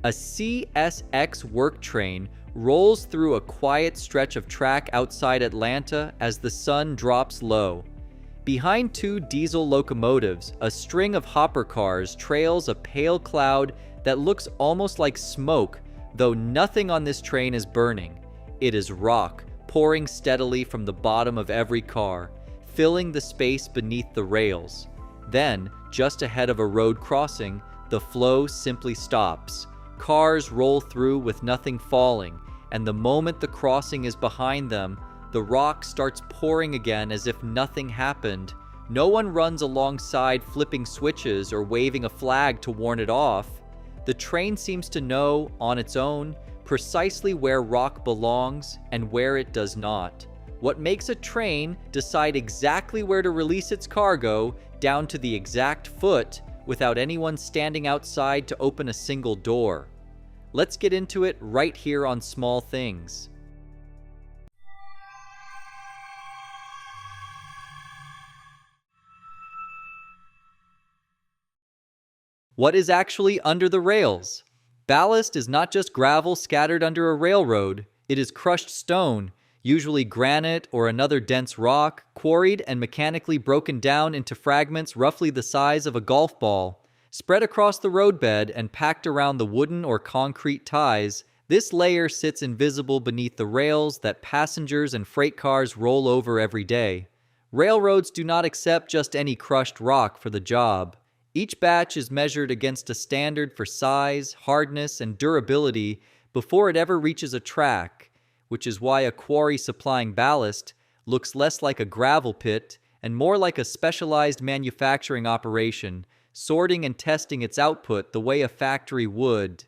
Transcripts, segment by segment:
A CSX work train rolls through a quiet stretch of track outside Atlanta as the sun drops low. Behind two diesel locomotives, a string of hopper cars trails a pale cloud that looks almost like smoke, though nothing on this train is burning. It is rock, pouring steadily from the bottom of every car, filling the space beneath the rails. Then, just ahead of a road crossing, the flow simply stops. Cars roll through with nothing falling, and the moment the crossing is behind them, the rock starts pouring again as if nothing happened. No one runs alongside flipping switches or waving a flag to warn it off. The train seems to know, on its own, precisely where rock belongs and where it does not. What makes a train decide exactly where to release its cargo, down to the exact foot, without anyone standing outside to open a single door? Let's get into it right here on Small Things. What is actually under the rails? Ballast is not just gravel scattered under a railroad. It is crushed stone, usually granite or another dense rock, quarried and mechanically broken down into fragments roughly the size of a golf ball. Spread across the roadbed and packed around the wooden or concrete ties, this layer sits invisible beneath the rails that passengers and freight cars roll over every day. Railroads do not accept just any crushed rock for the job. Each batch is measured against a standard for size, hardness, and durability before it ever reaches a track, which is why a quarry supplying ballast looks less like a gravel pit and more like a specialized manufacturing operation, sorting and testing its output the way a factory would.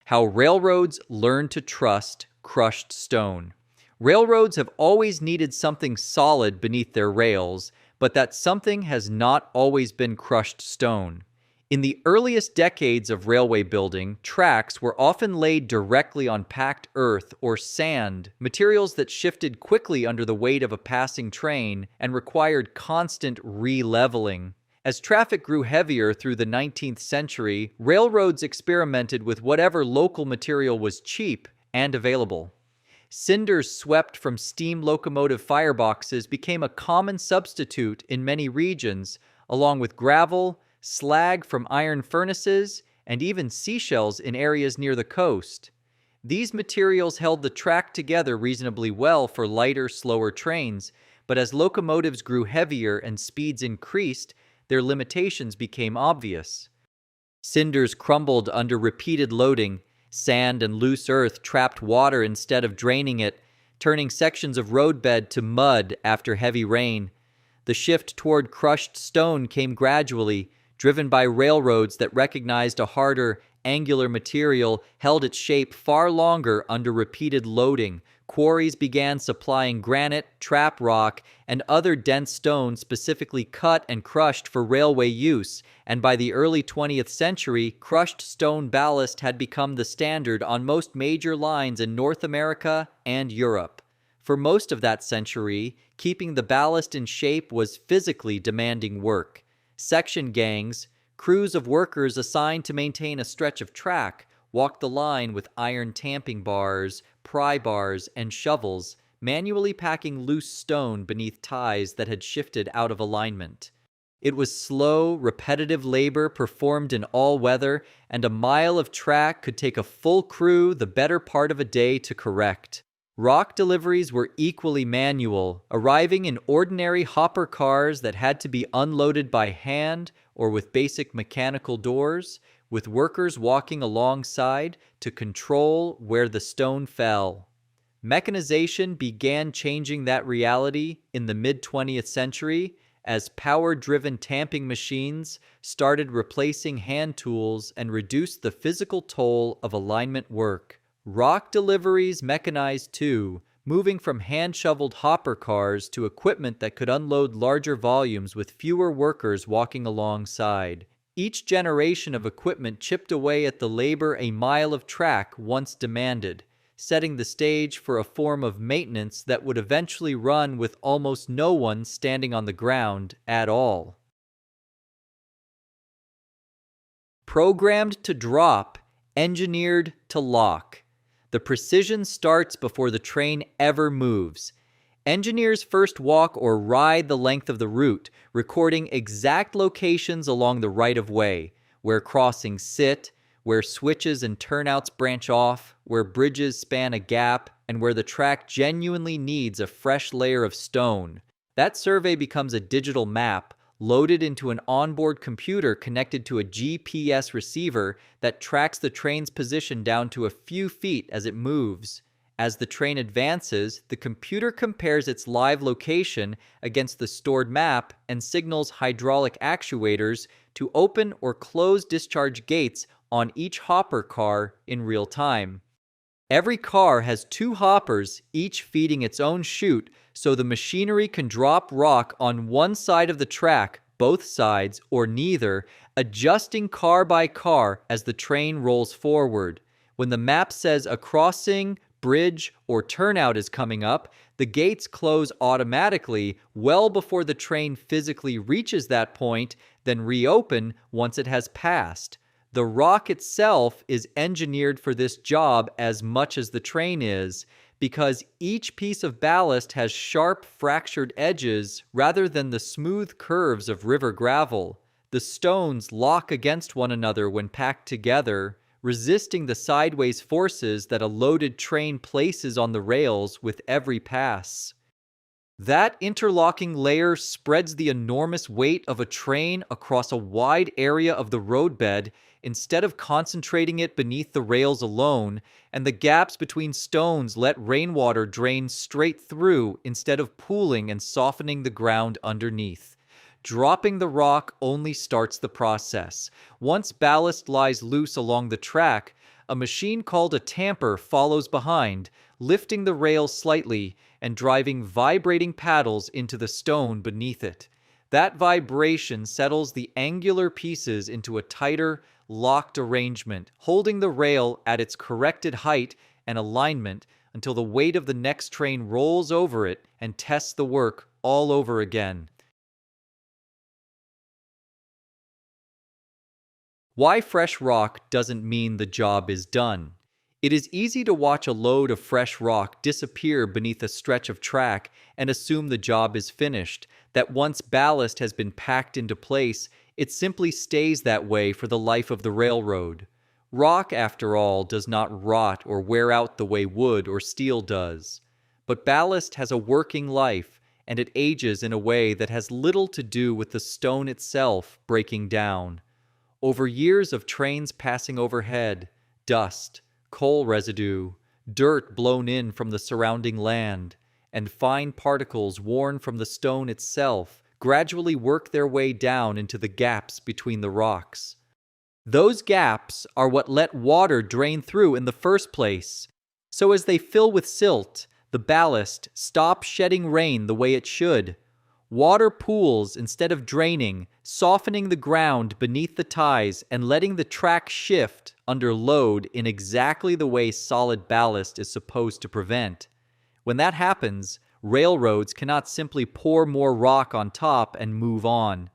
How railroads learn to trust crushed stone. Railroads have always needed something solid beneath their rails, but that something has not always been crushed stone. In the earliest decades of railway building, tracks were often laid directly on packed earth or sand, materials that shifted quickly under the weight of a passing train and required constant re-leveling. As traffic grew heavier through the 19th century, railroads experimented with whatever local material was cheap and available. Cinders swept from steam locomotive fireboxes became a common substitute in many regions, along with gravel, slag from iron furnaces, and even seashells in areas near the coast. These materials held the track together reasonably well for lighter, slower trains, but as locomotives grew heavier and speeds increased, their limitations became obvious. Cinders crumbled under repeated loading. Sand and loose earth trapped water instead of draining it, turning sections of roadbed to mud after heavy rain. The shift toward crushed stone came gradually, driven by railroads that recognized a harder, angular material held its shape far longer under repeated loading. Quarries began supplying granite, trap rock, and other dense stone specifically cut and crushed for railway use, and by the early 20th century, crushed stone ballast had become the standard on most major lines in North America and Europe. For most of that century, keeping the ballast in shape was physically demanding work. Section gangs, crews of workers assigned to maintain a stretch of track, walked the line with iron tamping bars, pry bars, and shovels, manually packing loose stone beneath ties that had shifted out of alignment. It was slow, repetitive labor performed in all weather, and a mile of track could take a full crew the better part of a day to correct. Rock deliveries were equally manual, arriving in ordinary hopper cars that had to be unloaded by hand or with basic mechanical doors, with workers walking alongside to control where the stone fell. Mechanization began changing that reality in the mid-20th century as power-driven tamping machines started replacing hand tools and reduced the physical toll of alignment work. Rock deliveries mechanized too, moving from hand-shoveled hopper cars to equipment that could unload larger volumes with fewer workers walking alongside. Each generation of equipment chipped away at the labor a mile of track once demanded, setting the stage for a form of maintenance that would eventually run with almost no one standing on the ground at all. Programmed to drop, engineered to lock. The precision starts before the train ever moves. Engineers first walk or ride the length of the route, recording exact locations along the right-of-way, where crossings sit, where switches and turnouts branch off, where bridges span a gap, and where the track genuinely needs a fresh layer of stone. That survey becomes a digital map, loaded into an onboard computer connected to a GPS receiver that tracks the train's position down to a few feet as it moves. As the train advances, the computer compares its live location against the stored map and signals hydraulic actuators to open or close discharge gates on each hopper car in real time. Every car has 2 hoppers, each feeding its own chute, so the machinery can drop rock on one side of the track, both sides, or neither, adjusting car by car as the train rolls forward. When the map says a crossing, bridge, or turnout is coming up, the gates close automatically well before the train physically reaches that point, then reopen once it has passed. The rock itself is engineered for this job as much as the train is, because each piece of ballast has sharp, fractured edges rather than the smooth curves of river gravel. The stones lock against one another when packed together, resisting the sideways forces that a loaded train places on the rails with every pass. That interlocking layer spreads the enormous weight of a train across a wide area of the roadbed instead of concentrating it beneath the rails alone, and the gaps between stones let rainwater drain straight through instead of pooling and softening the ground underneath. Dropping the rock only starts the process. Once ballast lies loose along the track, a machine called a tamper follows behind, lifting the rail slightly and driving vibrating paddles into the stone beneath it. That vibration settles the angular pieces into a tighter, locked arrangement, holding the rail at its corrected height and alignment until the weight of the next train rolls over it and tests the work all over again. Why fresh rock doesn't mean the job is done. It is easy to watch a load of fresh rock disappear beneath a stretch of track and assume the job is finished, that once ballast has been packed into place, it simply stays that way for the life of the railroad. Rock, after all, does not rot or wear out the way wood or steel does. But ballast has a working life, and it ages in a way that has little to do with the stone itself breaking down. Over years of trains passing overhead, dust, coal residue, dirt blown in from the surrounding land, and fine particles worn from the stone itself gradually work their way down into the gaps between the rocks. Those gaps are what let water drain through in the first place. So as they fill with silt, the ballast stops shedding rain the way it should. Water pools instead of draining, softening the ground beneath the ties and letting the track shift under load in exactly the way solid ballast is supposed to prevent. When that happens, railroads cannot simply pour more rock on top and move on.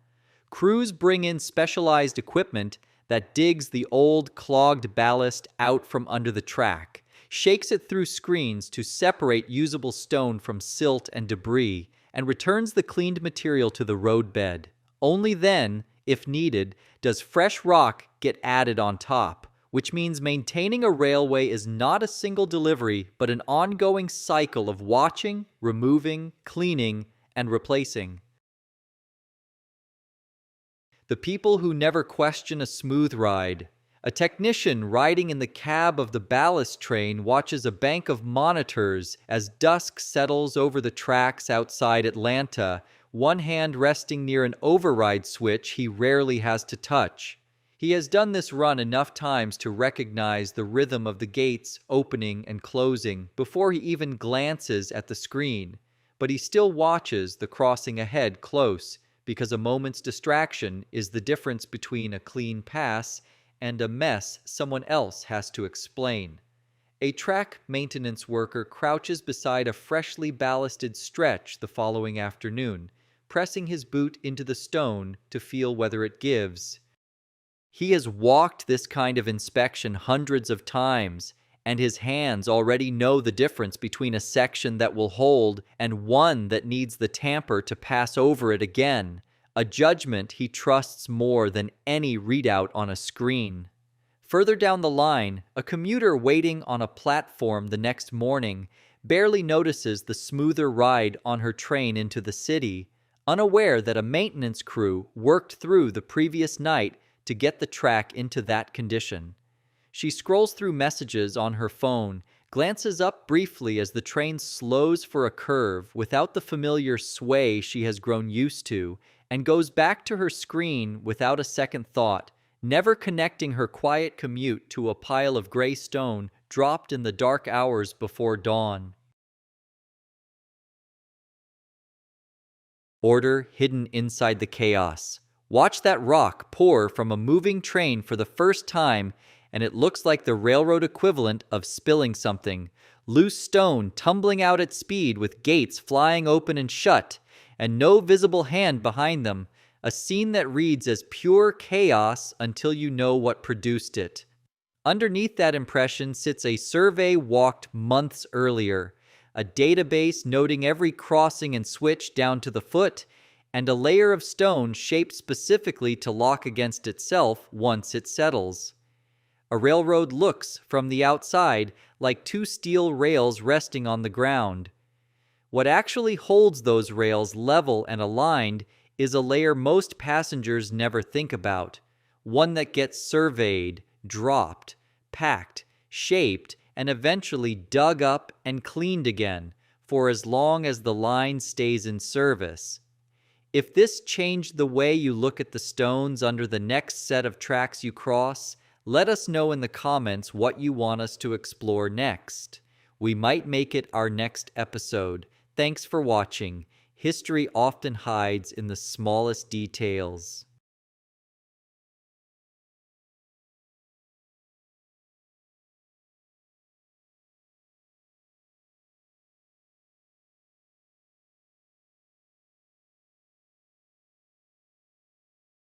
Crews bring in specialized equipment that digs the old clogged ballast out from under the track, shakes it through screens to separate usable stone from silt and debris, and returns the cleaned material to the roadbed. Only then, if needed, does fresh rock get added on top, which means maintaining a railway is not a single delivery, but an ongoing cycle of watching, removing, cleaning, and replacing. The people who never question a smooth ride. A technician riding in the cab of the ballast train watches a bank of monitors as dusk settles over the tracks outside Atlanta, one hand resting near an override switch he rarely has to touch. He has done this run enough times to recognize the rhythm of the gates opening and closing before he even glances at the screen, but he still watches the crossing ahead close, because a moment's distraction is the difference between a clean pass and a mess someone else has to explain. A track maintenance worker crouches beside a freshly ballasted stretch the following afternoon, pressing his boot into the stone to feel whether it gives. He has walked this kind of inspection hundreds of times, and his hands already know the difference between a section that will hold and one that needs the tamper to pass over it again, a judgment he trusts more than any readout on a screen. Further down the line, a commuter waiting on a platform the next morning barely notices the smoother ride on her train into the city, unaware that a maintenance crew worked through the previous night to get the track into that condition. She scrolls through messages on her phone, glances up briefly as the train slows for a curve without the familiar sway she has grown used to, and goes back to her screen without a second thought, never connecting her quiet commute to a pile of gray stone dropped in the dark hours before dawn. Order hidden inside the chaos. Watch that rock pour from a moving train for the first time, and it looks like the railroad equivalent of spilling something. Loose stone tumbling out at speed with gates flying open and shut, and no visible hand behind them. A scene that reads as pure chaos until you know what produced it. Underneath that impression sits a survey walked months earlier, a database noting every crossing and switch down to the foot, and a layer of stone shaped specifically to lock against itself once it settles. A railroad looks, from the outside, like two steel rails resting on the ground. What actually holds those rails level and aligned is a layer most passengers never think about, one that gets surveyed, dropped, packed, shaped, and eventually dug up and cleaned again for as long as the line stays in service. If this changed the way you look at the stones under the next set of tracks you cross, let us know in the comments what you want us to explore next. We might make it our next episode. Thanks for watching. History often hides in the smallest details.